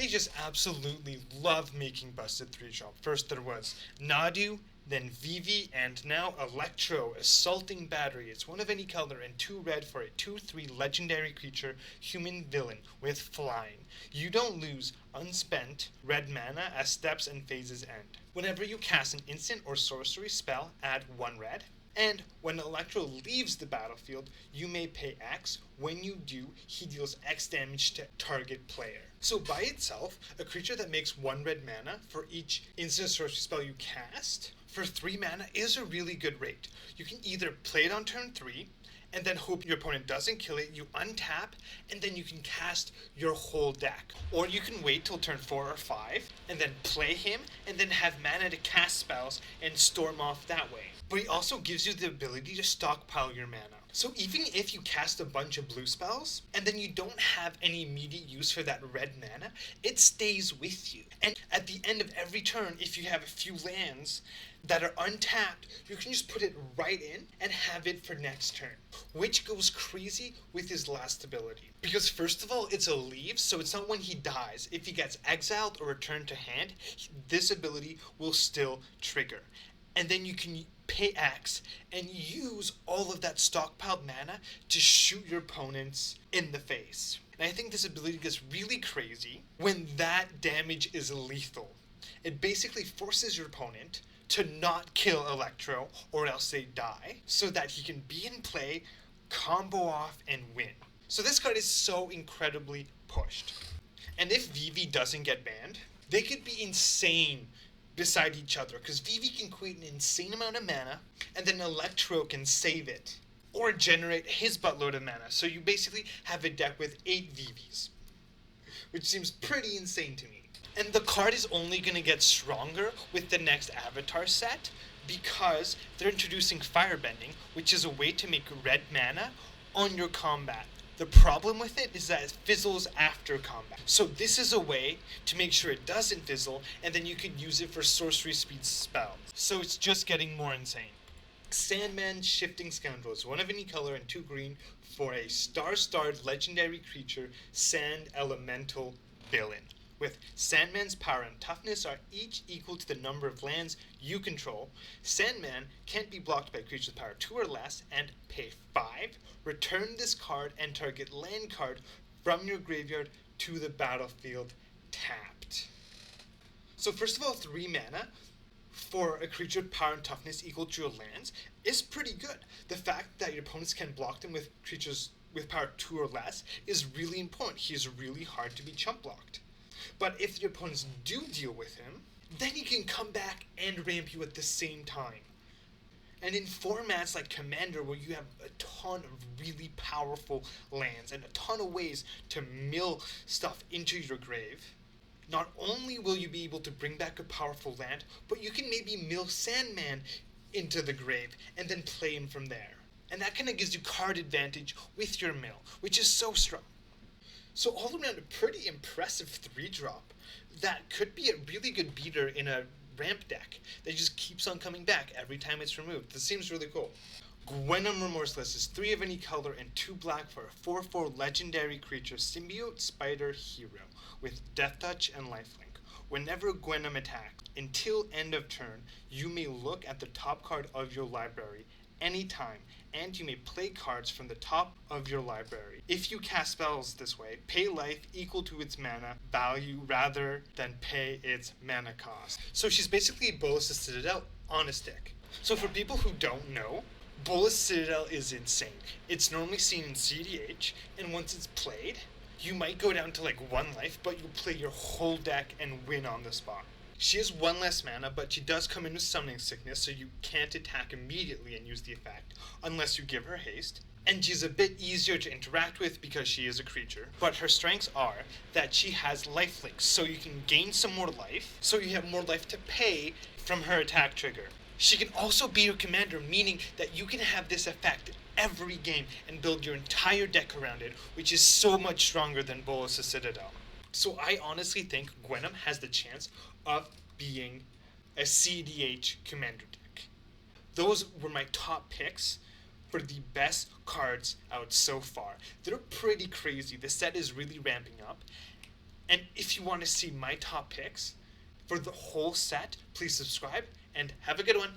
They just absolutely love making busted 3-drop. First there was Nadu, then Vivi, and now Electro, Assaulting Battery. It's one of any color and 2 red for a 2/3 legendary creature, human villain with flying. You don't lose unspent red mana as steps and phases end. Whenever you cast an instant or sorcery spell, add 1 red. And when Electro leaves the battlefield, you may pay X. When you do, he deals X damage to target player. So by itself, a creature that makes 1 red mana for each instant sorcery spell you cast for 3 mana is a really good rate. You can either play it on turn 3, and then hope your opponent doesn't kill it, you untap, and then you can cast your whole deck. Or you can wait till turn 4 or 5, and then play him, and then have mana to cast spells and storm off that way. But he also gives you the ability to stockpile your mana. So even if you cast a bunch of blue spells, and then you don't have any immediate use for that red mana, it stays with you. And at the end of every turn, if you have a few lands that are untapped, you can just put it right in and have it for next turn, which goes crazy with his last ability. Because first of all, it's a leave, so it's not when he dies. If he gets exiled or returned to hand, this ability will still trigger. And then you can pay X and use all of that stockpiled mana to shoot your opponents in the face. And I think this ability gets really crazy when that damage is lethal. It basically forces your opponent to not kill Electro or else they die, so that he can be in play, combo off, and win. So this card is so incredibly pushed. And if Vivi doesn't get banned, they could be insane beside each other, because Vivi can create an insane amount of mana, and then Electro can save it, or generate his buttload of mana. So you basically have a deck with 8 Vivis, which seems pretty insane to me. And the card is only going to get stronger with the next avatar set, because they're introducing Firebending, which is a way to make red mana on your combat. The problem with it is that it fizzles after combat. So this is a way to make sure it doesn't fizzle, and then you could use it for sorcery speed spells. So it's just getting more insane. Sandman, Shifting Scoundrel is 1 of any color and 2 green for a star-starred legendary creature, Sand Elemental Villain. With Sandman's power and toughness are each equal to the number of lands you control. Sandman can't be blocked by creatures with power 2 or less, and pay 5. Return this card and target land card from your graveyard to the battlefield tapped. So first of all, 3 mana for a creature with power and toughness equal to your lands is pretty good. The fact that your opponents can block them with creatures with power 2 or less is really important. He is really hard to be chump blocked. But if your opponents do deal with him, then he can come back and ramp you at the same time. And in formats like Commander, where you have a ton of really powerful lands and a ton of ways to mill stuff into your grave, not only will you be able to bring back a powerful land, but you can maybe mill Sandman into the grave and then play him from there. And that kind of gives you card advantage with your mill, which is so strong. So all around, a pretty impressive 3-drop that could be a really good beater in a ramp deck that just keeps on coming back every time it's removed. This seems really cool. Gwenom Remorseless is 3 of any color and 2 black for a 4/4 legendary creature, symbiote spider hero with Death Touch and Lifelink. Whenever Gwenom attacks, until end of turn, you may look at the top card of your library anytime, and you may play cards from the top of your library. If you cast spells this way, pay life equal to its mana value rather than pay its mana cost. So she's basically Bolas' Citadel on a stick. So for people who don't know, Bolas' Citadel is insane. It's normally seen in CDH, and once it's played, you might go down to like 1 life, but you'll play your whole deck and win on the spot. She has 1 less mana, but she does come in with Summoning Sickness, so you can't attack immediately and use the effect, unless you give her haste. And she's a bit easier to interact with because she is a creature. But her strengths are that she has lifelink, so you can gain some more life, so you have more life to pay from her attack trigger. She can also be your commander, meaning that you can have this effect every game and build your entire deck around it, which is so much stronger than Bolas' Citadel. So I honestly think Gwenom has the chance of being a CDH commander deck. Those were my top picks for the best cards out so far. They're pretty crazy. The set is really ramping up. And if you want to see my top picks for the whole set, please subscribe and have a good one.